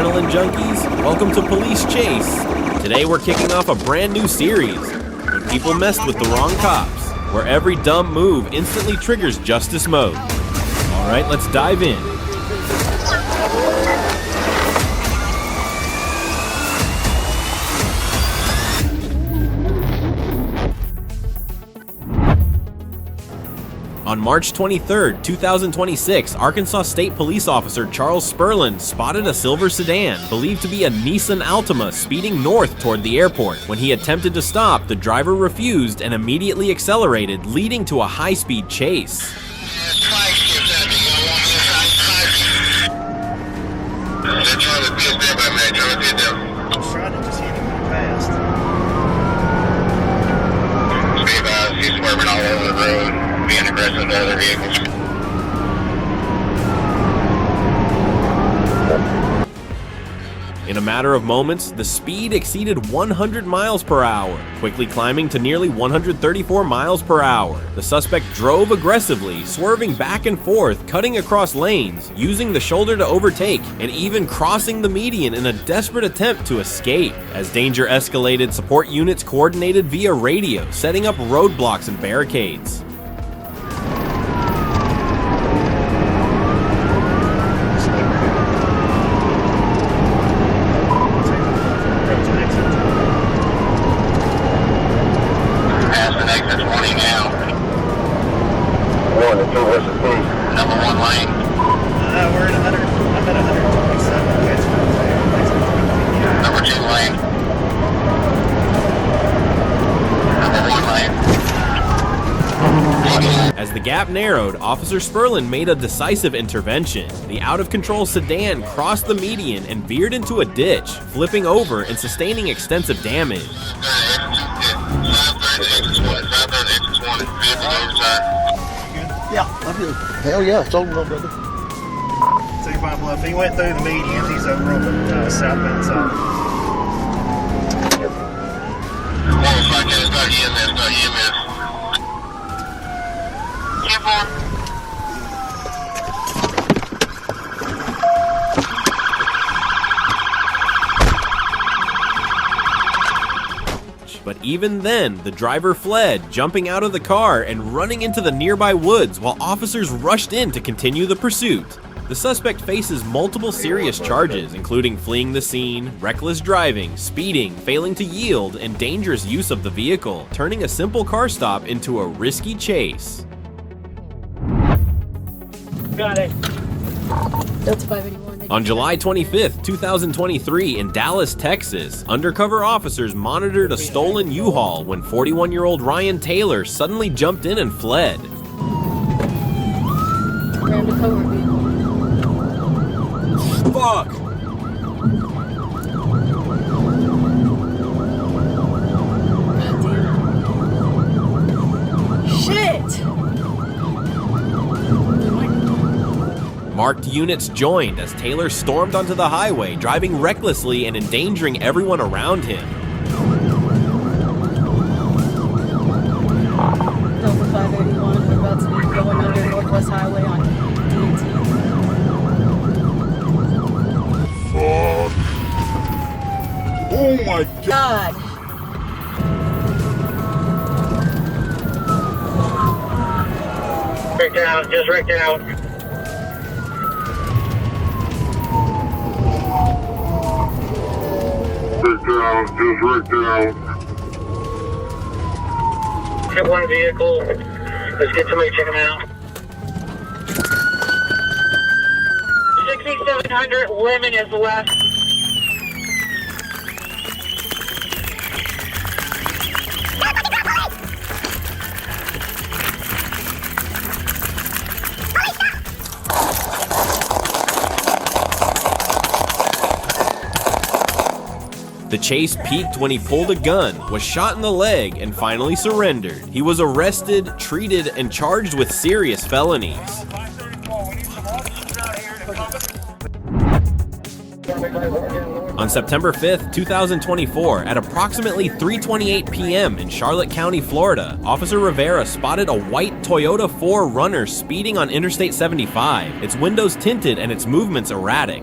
adrenaline junkies? Welcome to Police Chase. Today we're kicking off a brand new series, When People Messed with the Wrong Cops, where every dumb move instantly triggers justice mode. Alright, let's dive in. On March 23, 2026, Arkansas State Police Officer Charles Sperlin spotted a silver sedan, believed to be a Nissan Altima, speeding north toward the airport. When he attempted to stop, the driver refused and immediately accelerated, leading to a high-speed chase. He's swerving all over the road, being aggressive to other vehicles. In a matter of moments, the speed exceeded 100 miles per hour, quickly climbing to nearly 134 miles per hour. The suspect drove aggressively, swerving back and forth, cutting across lanes, using the shoulder to overtake, and even crossing the median in a desperate attempt to escape. As danger escalated, support units coordinated via radio, setting up roadblocks and barricades. Number one lane. We're at 100. I'm at 127. Number two lane. Number one lane. As the gap narrowed, Officer Sperlin made a decisive intervention. The out-of-control sedan crossed the median and veered into a ditch, flipping over and sustaining extensive damage. Yeah, I'm good. Hell yeah, it's over, brother. 35 left. He went through the medians. He's over on the southbound side. Keep on. But even then, the driver fled, jumping out of the car and running into the nearby woods while officers rushed in to continue the pursuit. The suspect faces multiple serious charges, including fleeing the scene, reckless driving, speeding, failing to yield, and dangerous use of the vehicle, turning a simple car stop into a risky chase. Got it. Delta 581. On July 25, 2023, in Dallas, Texas, undercover officers monitored a stolen U-Haul when 41-year-old Ryan Taylor suddenly jumped in and fled. Rammed a cover vehicle. Fuck! Shit! Marked units joined as Taylor stormed onto the highway, driving recklessly and endangering everyone around him. Delta 581, we're about to be going under Northwest Highway on DT. Fuck. Oh my God! Wrecked out, just wrecked out. Just wrecked out. Hit one vehicle. Let's get somebody to check him out. 6700 Lemon is left. The chase peaked when he pulled a gun, was shot in the leg, and finally surrendered. He was arrested, treated, and charged with serious felonies. On September 5th, 2024, at approximately 3:28 p.m. in Charlotte County, Florida, Officer Rivera spotted a white Toyota 4Runner speeding on Interstate 75, its windows tinted and its movements erratic.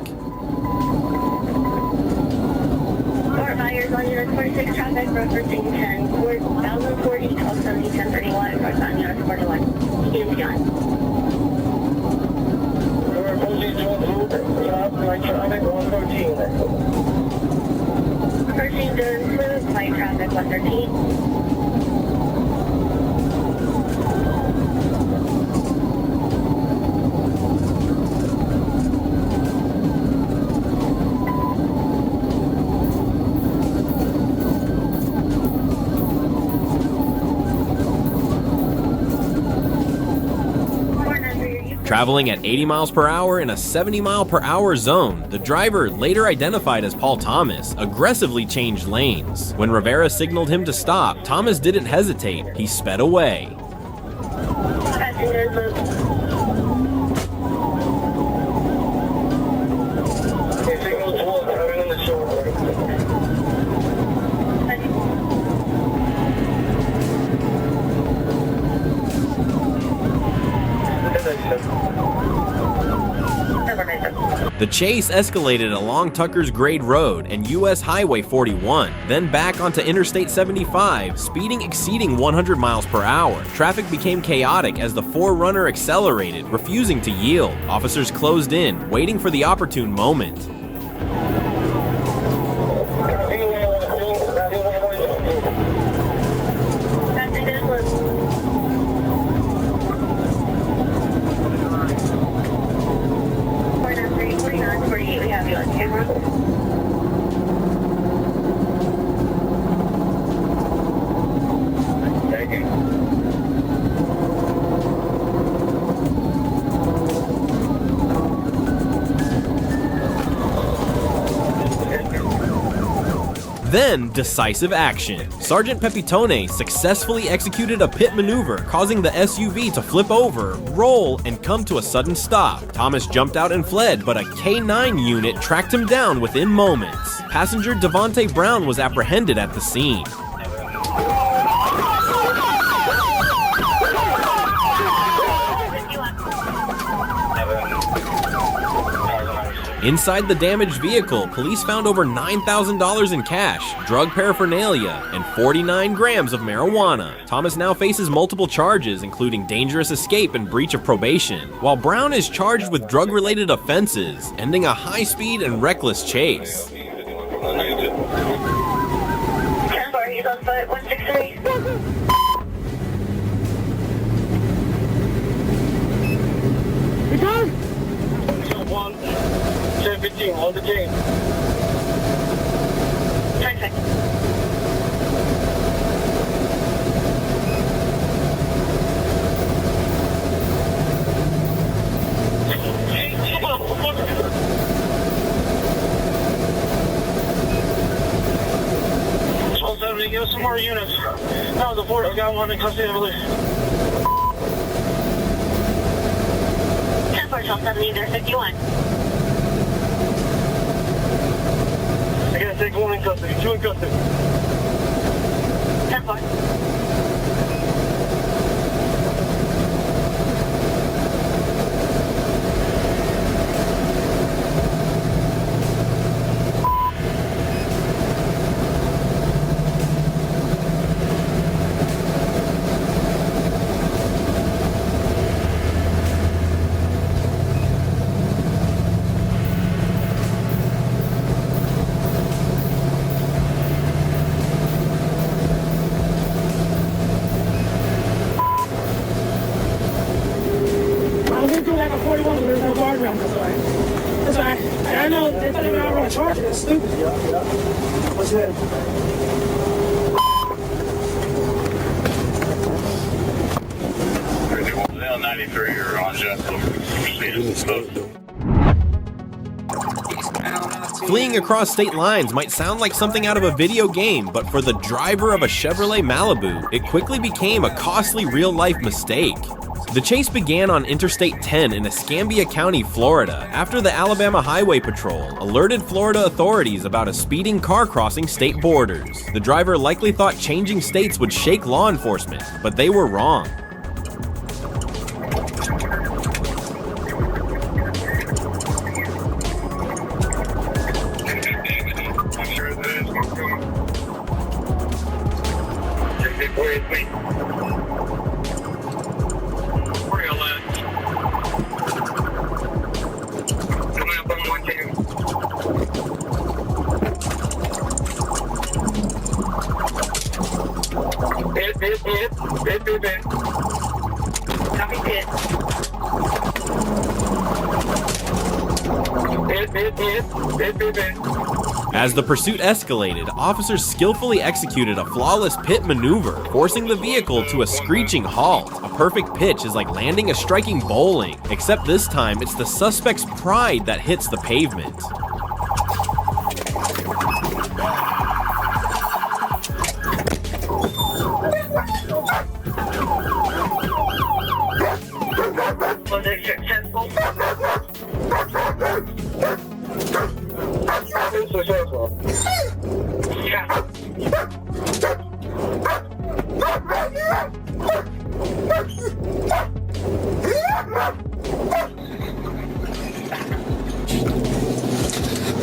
referencing 10, 4040, 1270, 1031, across on US 41. Stand beyond. We're opposing to move south, light traffic, 113. Approaching the smooth, light traffic, 113. Traveling at 80 miles per hour in a 70 mile per hour zone, the driver, later identified as Paul Thomas, aggressively changed lanes. When Rivera signaled him to stop, Thomas didn't hesitate. He sped away. Passengers move. Signal 12, having on the shoulder. The chase escalated along Tucker's Grade Road and US Highway 41, then back onto Interstate 75, speeding exceeding 100 miles per hour. Traffic became chaotic as the 4Runner accelerated, refusing to yield. Officers closed in, waiting for the opportune moment. Passengers move. We have you on camera. Thank you. Then, decisive action. Sergeant Pepitone successfully executed a pit maneuver, causing the SUV to flip over, roll, and come to a sudden stop. Thomas jumped out and fled, but a K-9 unit tracked him down within moments. Passenger Devontae Brown was apprehended at the scene. Inside the damaged vehicle, police found over $9,000 in cash, drug paraphernalia, and 49 grams of marijuana. Thomas now faces multiple charges, including dangerous escape and breach of probation, while Brown is charged with drug-related offenses, ending a high-speed and reckless chase. 10-4, he's on foot, 163. Return! 1015, on the team. Perfect. Give us some more units. No, the port, I got one in custody, I believe. 10-4, 1270, they're 51. I gotta take one in custody, two in custody. 10-4. That's right. I know they thought they were already charging. It's stupid. What's that? L93 or on Justin. Fleeing across state lines might sound like something out of a video game, but for the driver of a Chevrolet Malibu, it quickly became a costly real-life mistake. The chase began on Interstate 10 in Escambia County, Florida, after the Alabama Highway Patrol alerted Florida authorities about a speeding car crossing state borders. The driver likely thought changing states would shake law enforcement, but they were wrong. As the pursuit escalated, officers skillfully executed a flawless pit maneuver, forcing the vehicle to a screeching halt. A perfect pitch is like landing a striking bowling, except this time it's the suspect's pride that hits the pavement.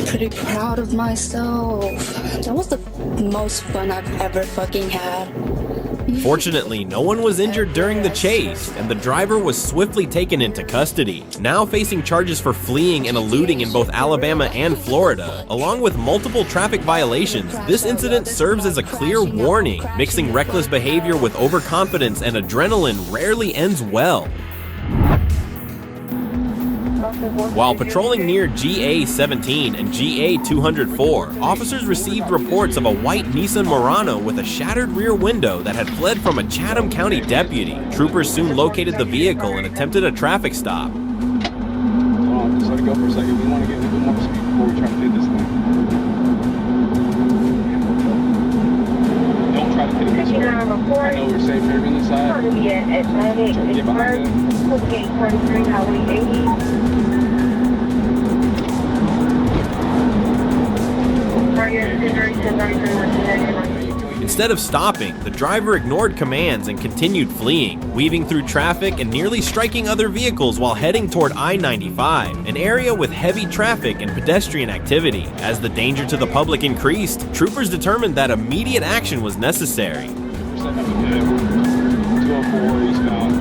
Pretty proud of myself. That was the most fun I've ever fucking had. Fortunately, no one was injured during the chase, and the driver was swiftly taken into custody. Now facing charges for fleeing and eluding in both Alabama and Florida, along with multiple traffic violations, this incident serves as a clear warning. Mixing reckless behavior with overconfidence and adrenaline rarely ends well. While patrolling near GA-17 and GA-204, officers received reports of a white Nissan Murano with a shattered rear window that had fled from a Chatham County deputy. Troopers soon located the vehicle and attempted a traffic stop. Just let it go for a second. We want to get a little bit more speed before we try to hit this thing. Don't try to hit it this way. I know we're safe here on this side. Try to get behind that. Instead of stopping, the driver ignored commands and continued fleeing, weaving through traffic and nearly striking other vehicles while heading toward I-95, an area with heavy traffic and pedestrian activity. As the danger to the public increased, troopers determined that immediate action was necessary. 204 eastbound.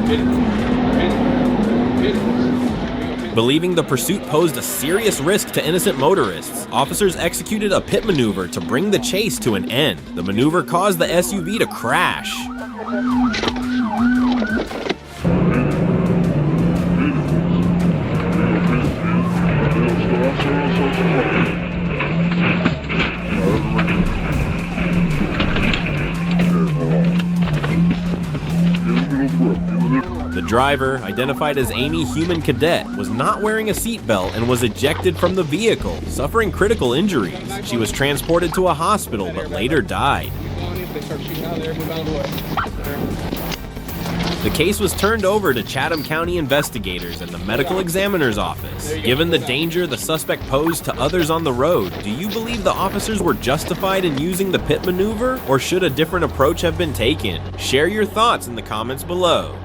Hit it. Believing the pursuit posed a serious risk to innocent motorists, officers executed a pit maneuver to bring the chase to an end. The maneuver caused the SUV to crash. The driver, identified as Amy Human Cadet, was not wearing a seatbelt and was ejected from the vehicle, suffering critical injuries. She was transported to a hospital but later died. The case was turned over to Chatham County investigators and the medical examiner's office. Given the danger the suspect posed to others on the road, do you believe the officers were justified in using the pit maneuver, or should a different approach have been taken? Share your thoughts in the comments below.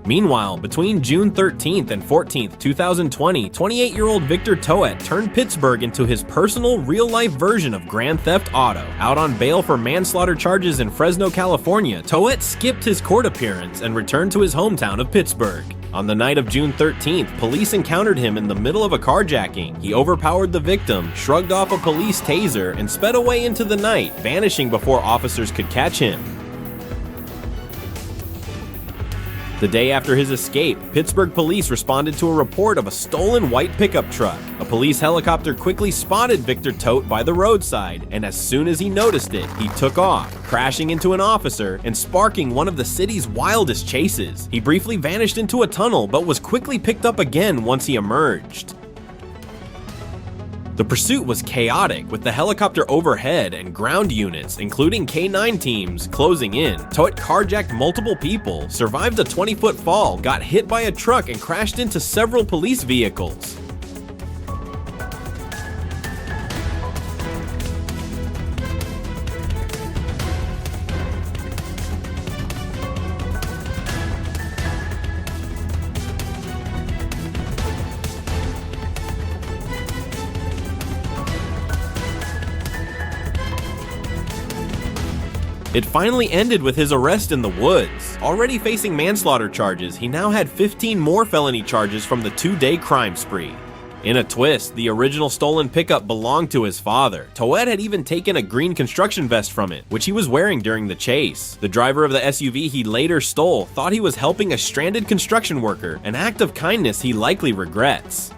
Meanwhile, between June 13th and 14th, 2020, 28-year-old Victor Toet turned Pittsburgh into his personal, real-life version of Grand Theft Auto. Out on bail for manslaughter charges in Fresno, California, Toet skipped his court appearance and returned to his hometown of Pittsburgh. On the night of June 13th, police encountered him in the middle of a carjacking. He overpowered the victim, shrugged off a police taser, and sped away into the night, vanishing before officers could catch him. The day after his escape, Pittsburgh police responded to a report of a stolen white pickup truck. A police helicopter quickly spotted Victor Toet by the roadside, and as soon as he noticed it, he took off, crashing into an officer and sparking one of the city's wildest chases. He briefly vanished into a tunnel, but was quickly picked up again once he emerged. The pursuit was chaotic, with the helicopter overhead and ground units, including K-9 teams, closing in. Toet carjacked multiple people, survived a 20-foot fall, got hit by a truck, and crashed into several police vehicles. It finally ended with his arrest in the woods. Already facing manslaughter charges, he now had 15 more felony charges from the 2-day crime spree. In a twist, the original stolen pickup belonged to his father. Toed had even taken a green construction vest from it, which he was wearing during the chase. The driver of the SUV he later stole thought he was helping a stranded construction worker, an act of kindness he likely regrets.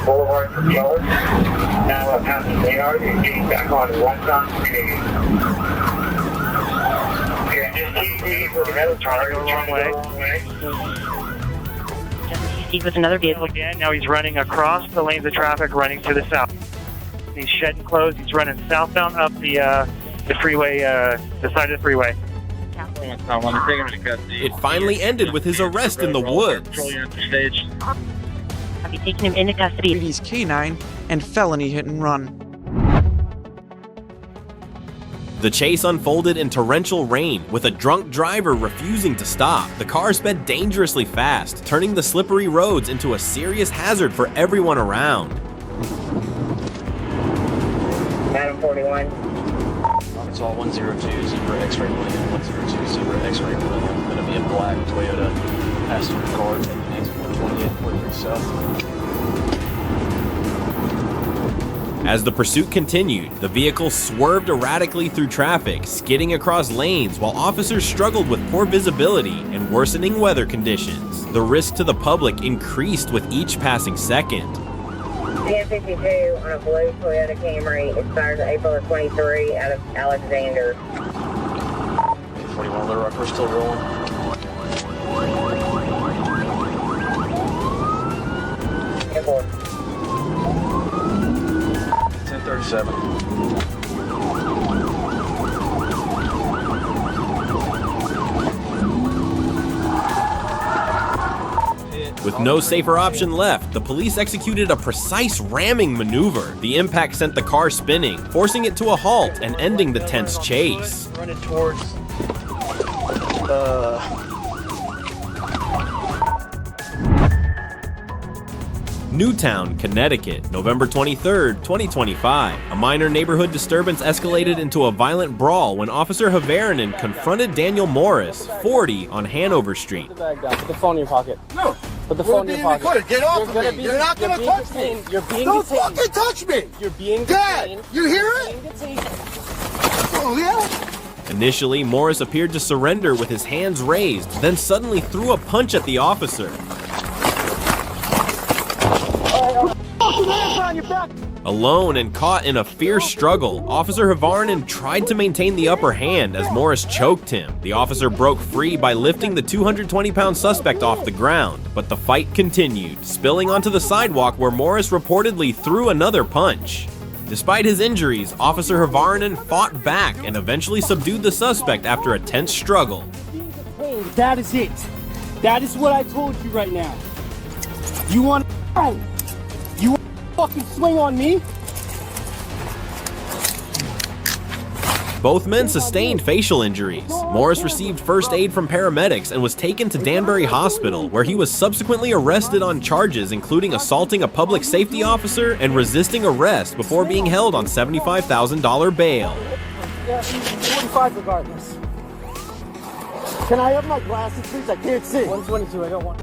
Boulevard for Keller. Now past the yard and getting back on westbound Canadian. Yeah, just keep with another car going the wrong way. Steve with another vehicle. Again, now he's running across the lanes of traffic, running to the south. He's shedding clothes. He's running southbound up the freeway, the side of the freeway. It finally ended with his arrest in the woods. Have you taken him into custody? He's K9 and felony hit and run. The chase unfolded in torrential rain, with a drunk driver refusing to stop. The car sped dangerously fast, turning the slippery roads into a serious hazard for everyone around. Madam 41. It's all 102 Zebra X-ray William, 102 Zebra X-ray William. Going to be a black Toyota passenger car taking exit 120 at 43 South. As the pursuit continued, the vehicle swerved erratically through traffic, skidding across lanes while officers struggled with poor visibility and worsening weather conditions. The risk to the public increased with each passing second. 1052 on a blue Toyota Camry. Expires April of 23 out of Alexander. 41 Little Rock, we're still rolling. Airport. 1037. With no safer option left, the police executed a precise ramming maneuver. The impact sent the car spinning, forcing it to a halt and ending the tense chase. Running towards Newtown, Connecticut, November 23, 2025. A minor neighborhood disturbance escalated into a violent brawl when Officer Havaranen confronted Daniel Morris, 40, on Hanover Street. Put the bag down. Put the phone in your pocket. No. Put the phone in your pocket. Recorded. Get off of me. You're not going to touch me. You're being Don't detained. fucking touch me. You're being Dad, detained. you hear You're it? being detained. Oh, yeah? Initially, Morris appeared to surrender with his hands raised, then suddenly threw a punch at the officer. Alone and caught in a fierce struggle, Officer Havaranen tried to maintain the upper hand as Morris choked him. The officer broke free by lifting the 220-pound suspect off the ground, but the fight continued, spilling onto the sidewalk where Morris reportedly threw another punch. Despite his injuries, Officer Havaranen fought back and eventually subdued the suspect after a tense struggle. That is it. That is what I told you right now. You want to fucking swing on me? Both men sustained facial injuries. Morris received first aid from paramedics and was taken to Danbury Hospital, where he was subsequently arrested on charges including assaulting a public safety officer and resisting arrest before being held on $75,000 bail. Yeah, 45 regardless. Can I have my glasses, please? I can't see. 122, I don't want.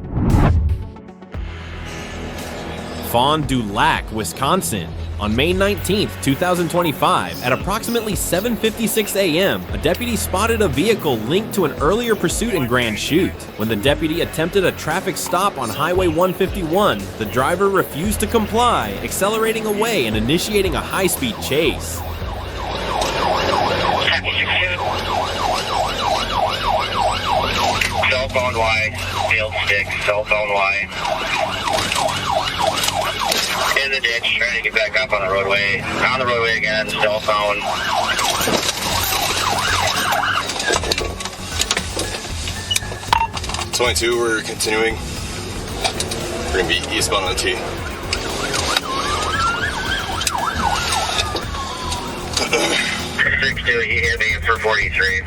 Fond du Lac, Wisconsin. On May 19, 2025, at approximately 7:56 a.m., a deputy spotted a vehicle linked to an earlier pursuit in Grand Chute. When the deputy attempted a traffic stop on Highway 151, the driver refused to comply, accelerating away and initiating a high-speed chase. Cell phone wide, field stick, cell phone wide. In the ditch, trying to get back up on the roadway. On the roadway again, cell phone. We're continuing. We're gonna be eastbound on T. Six two, you hit me for 43.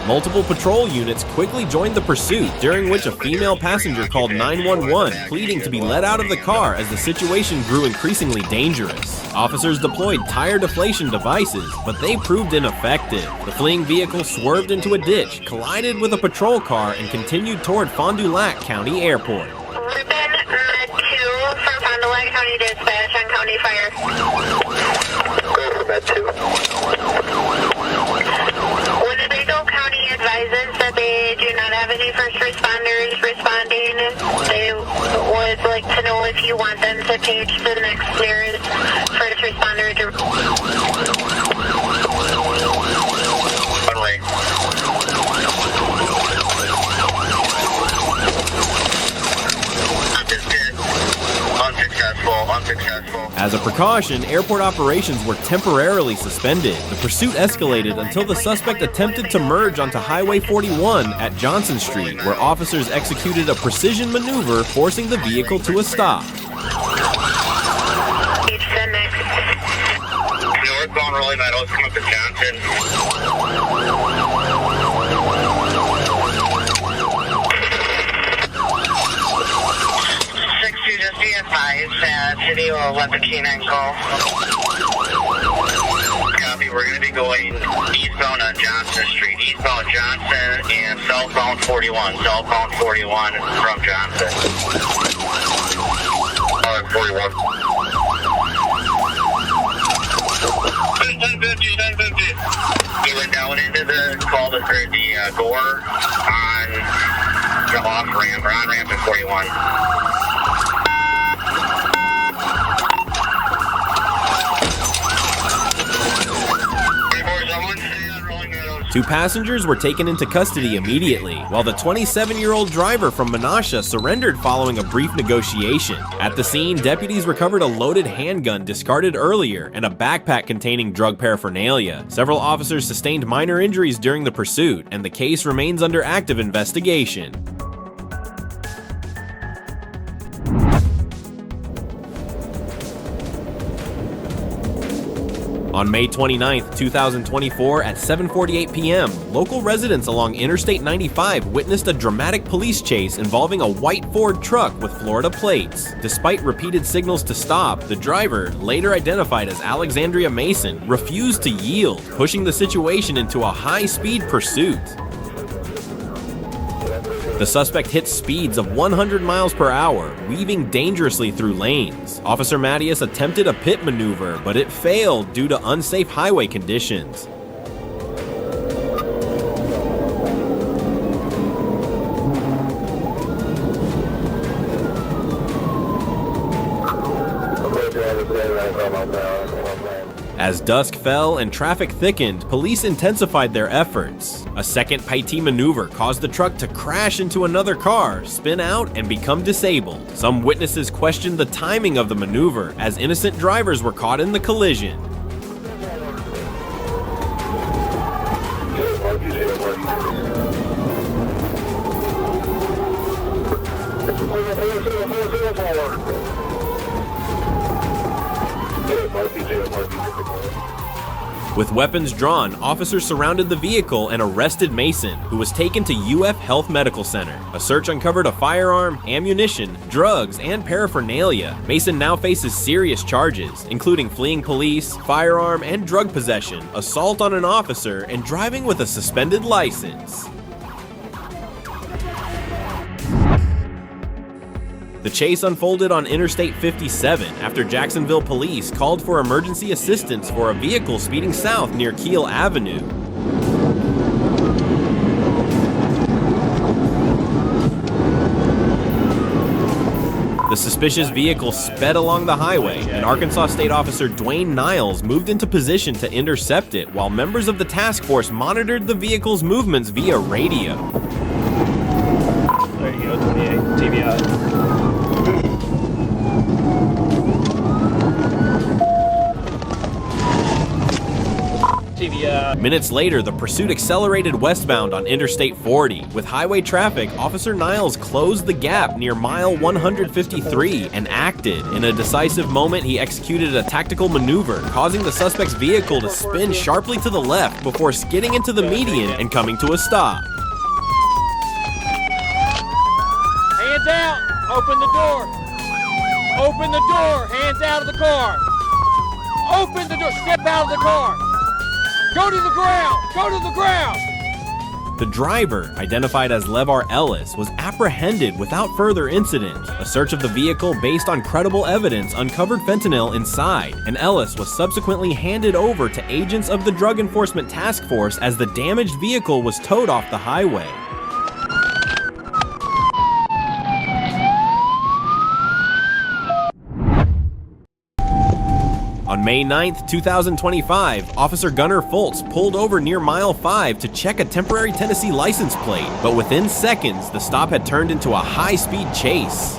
Multiple patrol units quickly joined the pursuit, during which a female passenger called 911, pleading to be let out of the car as the situation grew increasingly dangerous. Officers deployed tire deflation devices, but they proved ineffective. The fleeing vehicle swerved into a ditch, collided with a patrol car, and continued toward Fond du Lac County Airport. Ribbon Med 2 for Fond du Lac County Dispatch on County Fire. Go for Med 2. Winnebago County advises that they do not have any first responders responding. They would like to know if you want them to page the next nearest first responder to... Runway. Unsuccessful. As a precaution, airport operations were temporarily suspended. The pursuit escalated until the suspect attempted to merge onto Highway 41 at Johnson Street, where officers executed a precision maneuver, forcing the vehicle to a stop. Northbound Rolling Meadows, come up to Johnson. Just be advised that City will let the K9 go. Copy, we're going to be going eastbound on Johnson Street, eastbound Johnson, and southbound 41 from Johnson. 41. 1050. He went down into the Gore on the off-ramp, or on-ramp at 41. Two passengers were taken into custody immediately, while the 27-year-old driver from Menasha surrendered following a brief negotiation. At the scene, deputies recovered a loaded handgun discarded earlier and a backpack containing drug paraphernalia. Several officers sustained minor injuries during the pursuit, and the case remains under active investigation. On May 29, 2024 at 7:48 p.m., local residents along Interstate 95 witnessed a dramatic police chase involving a white Ford truck with Florida plates. Despite repeated signals to stop, the driver, later identified as Alexandria Mason, refused to yield, pushing the situation into a high-speed pursuit. The suspect hit speeds of 100 miles per hour, weaving dangerously through lanes. Officer Mattias attempted a pit maneuver, but it failed due to unsafe highway conditions. As dusk fell and traffic thickened, police intensified their efforts. A second Paiti maneuver caused the truck to crash into another car, spin out, and become disabled. Some witnesses questioned the timing of the maneuver, as innocent drivers were caught in the collision. With weapons drawn, officers surrounded the vehicle and arrested Mason, who was taken to UF Health Medical Center. A search uncovered a firearm, ammunition, drugs, and paraphernalia. Mason now faces serious charges, including fleeing police, firearm and drug possession, assault on an officer, and driving with a suspended license. The chase unfolded on Interstate 57 after Jacksonville police called for emergency assistance for a vehicle speeding south near Keel Avenue. The suspicious vehicle sped along the highway, and Arkansas State Officer Dwayne Niles moved into position to intercept it, while members of the task force monitored the vehicle's movements via radio. There you go, 28, TBI. TBI Minutes later, the pursuit accelerated westbound on Interstate 40. With highway traffic, Officer Niles closed the gap near mile 153 and acted. In a decisive moment, he executed a tactical maneuver, causing the suspect's vehicle to spin sharply to the left before skidding into the median and coming to a stop. Hands out! Open the door! Open the door! Hands out of the car! Open the door! Step out of the car! Go to the ground! Go to the ground! The driver, identified as Levar Ellis, was apprehended without further incident. A search of the vehicle based on credible evidence uncovered fentanyl inside, and Ellis was subsequently handed over to agents of the Drug Enforcement Task Force as the damaged vehicle was towed off the highway. On May 9th, 2025, Officer Gunnar Foltz pulled over near mile 5 to check a temporary Tennessee license plate, but within seconds, the stop had turned into a high-speed chase.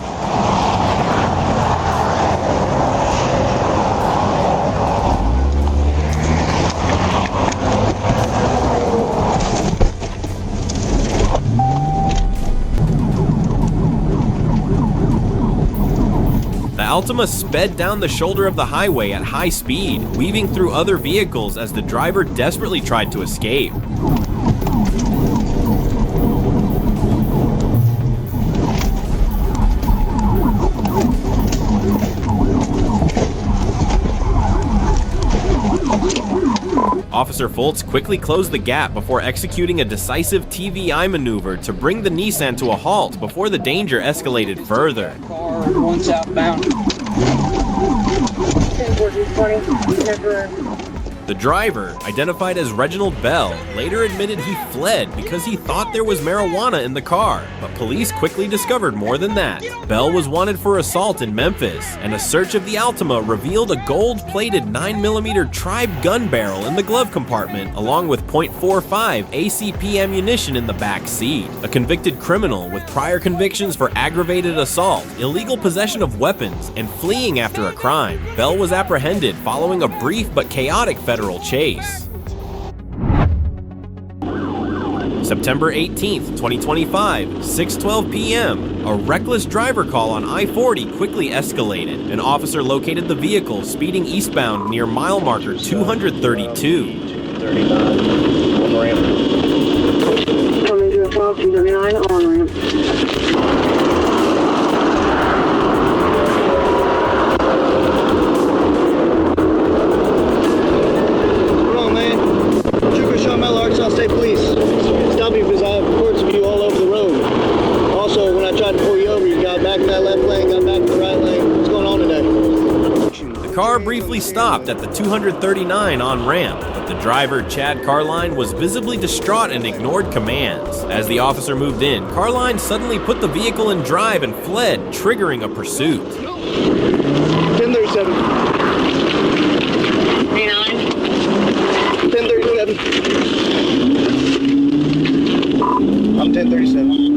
The Altima sped down the shoulder of the highway at high speed, weaving through other vehicles as the driver desperately tried to escape. Officer Foltz quickly closed the gap before executing a decisive TVI maneuver to bring the Nissan to a halt before the danger escalated further. One southbound. The driver, identified as Reginald Bell, later admitted he fled because he thought there was marijuana in the car, but police quickly discovered more than that. Bell was wanted for assault in Memphis, and a search of the Altima revealed a gold-plated 9mm Tribe gun barrel in the glove compartment, along with .45 ACP ammunition in the back seat. A convicted criminal with prior convictions for aggravated assault, illegal possession of weapons, and fleeing after a crime, Bell was apprehended following a brief but chaotic federal chase. September 18th, 2025, 6:12 p.m., a reckless driver call on I-40 quickly escalated. An officer located the vehicle speeding eastbound near mile marker 232. 39, on ramp. Coming to a 239 on ramp. State Police. Stop me because I have reports of you all over the road. Also, when I tried to pull you over, you got back in that left lane, got back in the right lane. What's going on today? The car briefly stopped at the 239 on ramp, but the driver, Chad Carline, was visibly distraught and ignored commands. As the officer moved in, Carline suddenly put the vehicle in drive and fled, triggering a pursuit. 1037. 1037. I'm 1037.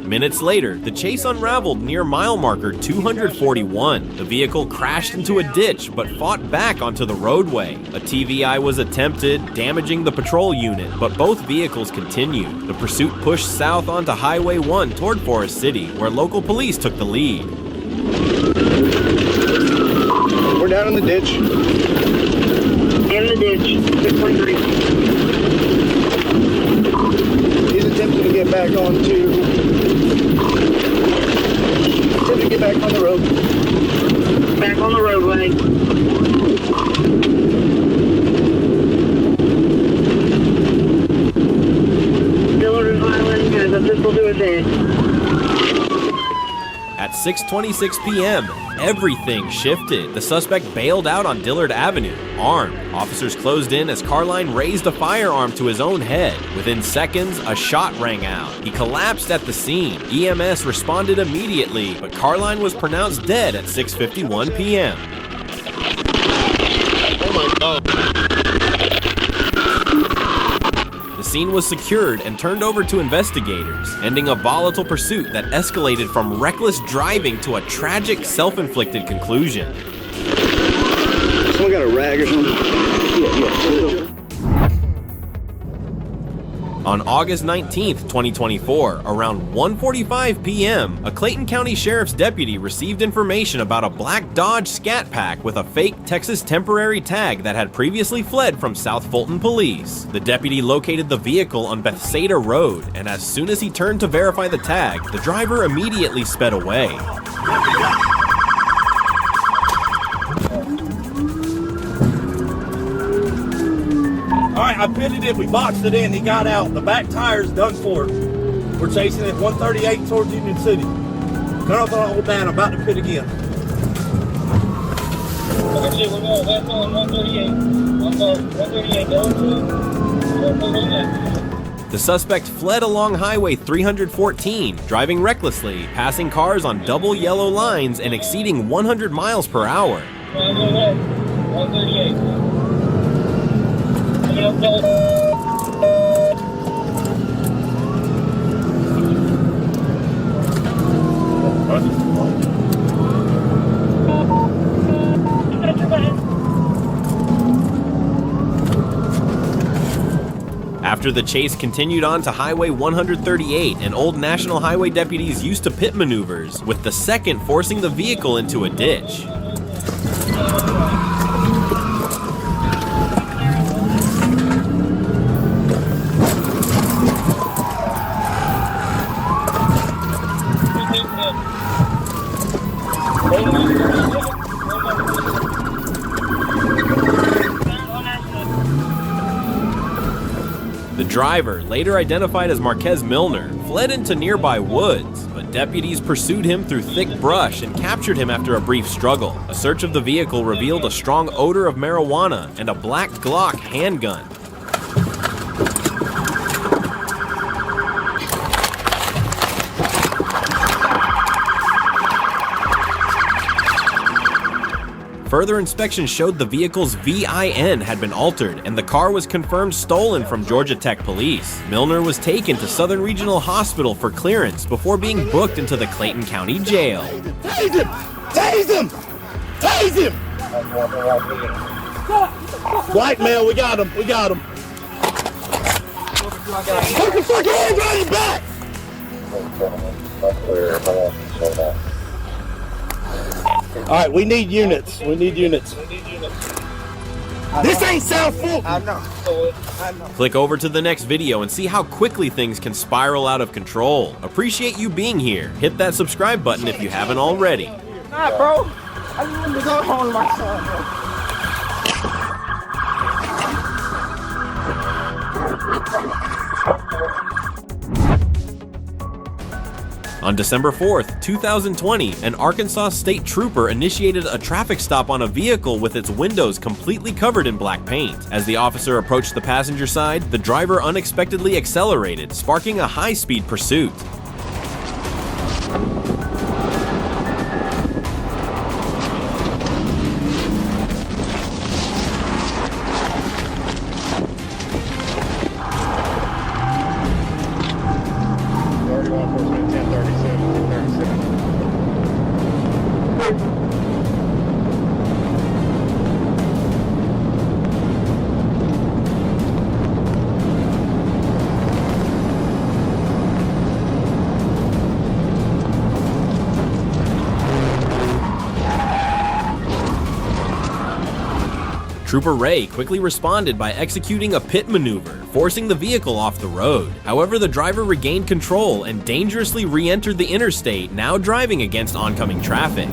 Minutes later, the chase unraveled near mile marker 241. The vehicle crashed into a ditch but fought back onto the roadway. A TVI was attempted, damaging the patrol unit, but both vehicles continued. The pursuit pushed south onto Highway 1 toward Forest City, where local police took the lead. We're down in the ditch. In the ditch. 623. He's attempting to get back onto. Attempting to get back on the road. Back on the roadway. Dillard Island has a pistol to his head. At 6:26 p.m., everything shifted. The suspect bailed out on Dillard Avenue, armed. Officers closed in as Carline raised a firearm to his own head. Within seconds, a shot rang out. He collapsed at the scene. EMS responded immediately, but Carline was pronounced dead at 6:51 p.m. Oh my God. The scene was secured and turned over to investigators, ending a volatile pursuit that escalated from reckless driving to a tragic self-inflicted conclusion. Someone got a rag or something? Yeah. On August 19th, 2024, around 1:45 p.m., a Clayton County Sheriff's deputy received information about a black Dodge Scat Pack with a fake Texas temporary tag that had previously fled from South Fulton Police. The deputy located the vehicle on Bethsaida Road, and as soon as he turned to verify the tag, the driver immediately sped away. I pitted it, we boxed it in, he got out. The back tire's done for. We're chasing it 138 towards Union City. Cut off on hold down, I'm about to pit again. The suspect fled along Highway 314, driving recklessly, passing cars on double yellow lines and exceeding 100 miles per hour. 138. After the chase continued on to Highway 138, and Old National Highway deputies used to pit maneuvers, with the second forcing the vehicle into a ditch. The driver, later identified as Marquez Milner, fled into nearby woods, but deputies pursued him through thick brush and captured him after a brief struggle. A search of the vehicle revealed a strong odor of marijuana and a black Glock handgun. Further inspection showed the vehicle's VIN had been altered, and the car was confirmed stolen from Georgia Tech Police. Milner was taken to Southern Regional Hospital for clearance before being booked into the Clayton County Jail. Tase him! Tase him! Tase him! White male, we got him, we got him. Put the fucking hands on your back! All right, we need units. We need units. This ain't South Fulton. I know. Click over to the next video and see how quickly things can spiral out of control. Appreciate you being here. Hit that subscribe button if you haven't already. Nah, bro. I just want to go home to my son, bro. On December 4th, 2020, an Arkansas state trooper initiated a traffic stop on a vehicle with its windows completely covered in black paint. As the officer approached the passenger side, the driver unexpectedly accelerated, sparking a high-speed pursuit. Trooper Ray quickly responded by executing a pit maneuver, forcing the vehicle off the road. However, the driver regained control and dangerously re-entered the interstate, now driving against oncoming traffic.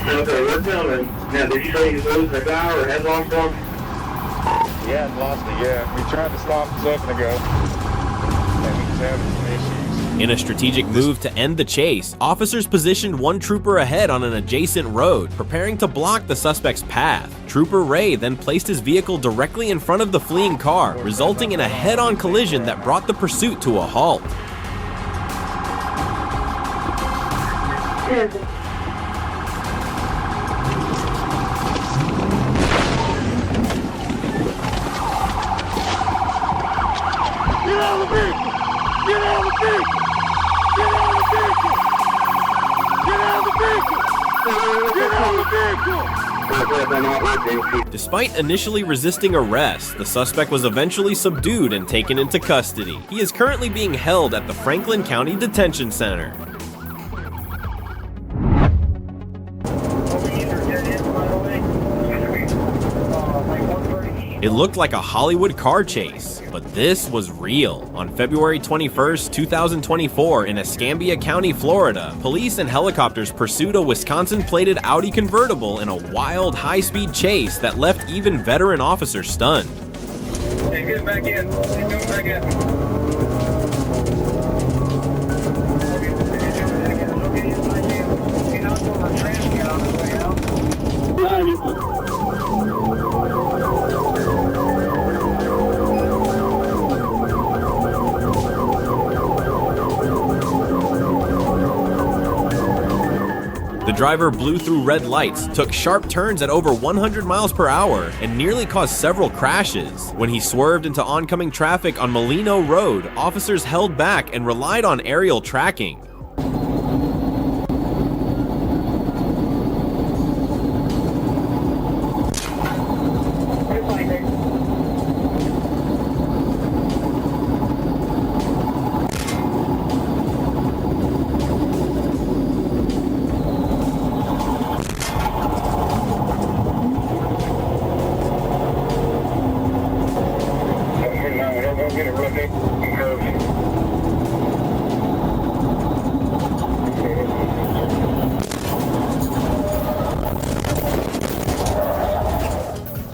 Okay, we're coming. Now, did you say you losing a guy or headlong from? Yeah, I lost it, yeah. We tried to stop a second ago. And we was having some issues. In a strategic move to end the chase, officers positioned one trooper ahead on an adjacent road, preparing to block the suspect's path. Trooper Ray then placed his vehicle directly in front of the fleeing car, resulting in a head-on collision that brought the pursuit to a halt. Despite initially resisting arrest, the suspect was eventually subdued and taken into custody. He is currently being held at the Franklin County Detention Center. It looked like a Hollywood car chase, but this was real. On February 21st, 2024, in Escambia County, Florida, police and helicopters pursued a Wisconsin-plated Audi convertible in a wild, high-speed chase that left even veteran officers stunned. Hey, get back in. Get back in. The driver blew through red lights, took sharp turns at over 100 miles per hour, and nearly caused several crashes. When he swerved into oncoming traffic on Molino Road, officers held back and relied on aerial tracking.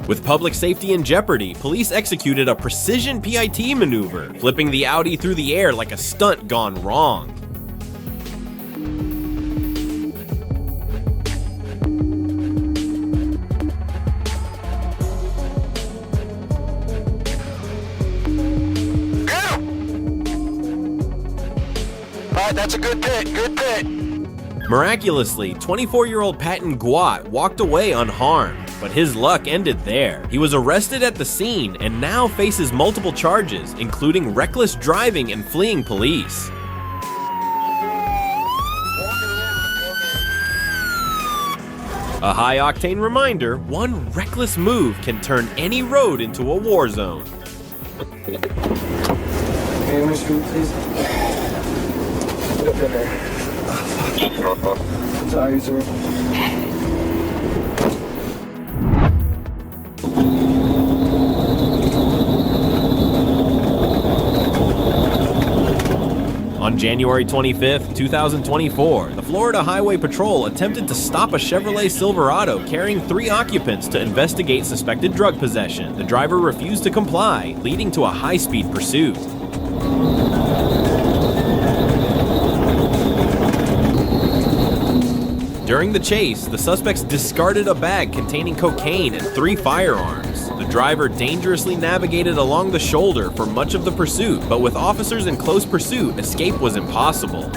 With public safety in jeopardy, police executed a precision PIT maneuver, flipping the Audi through the air like a stunt gone wrong. Alright, that's a good pit, good pit. Miraculously, 24-year-old Patton Guat walked away unharmed, but his luck ended there. He was arrested at the scene and now faces multiple charges, including reckless driving and fleeing police. A high-octane reminder, one reckless move can turn any road into a war zone. Hey, my street, please. Get up in there. Sorry, sir. On January 25th, 2024, the Florida Highway Patrol attempted to stop a Chevrolet Silverado carrying 3 occupants to investigate suspected drug possession. The driver refused to comply, leading to a high-speed pursuit. During the chase, the suspects discarded a bag containing cocaine and 3 firearms. The driver dangerously navigated along the shoulder for much of the pursuit, but with officers in close pursuit, escape was impossible.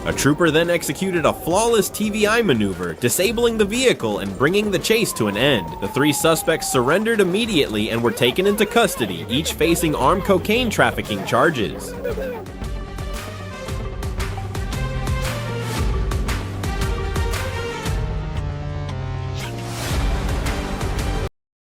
A trooper then executed a flawless TVI maneuver, disabling the vehicle and bringing the chase to an end. The 3 suspects surrendered immediately and were taken into custody, each facing armed cocaine trafficking charges.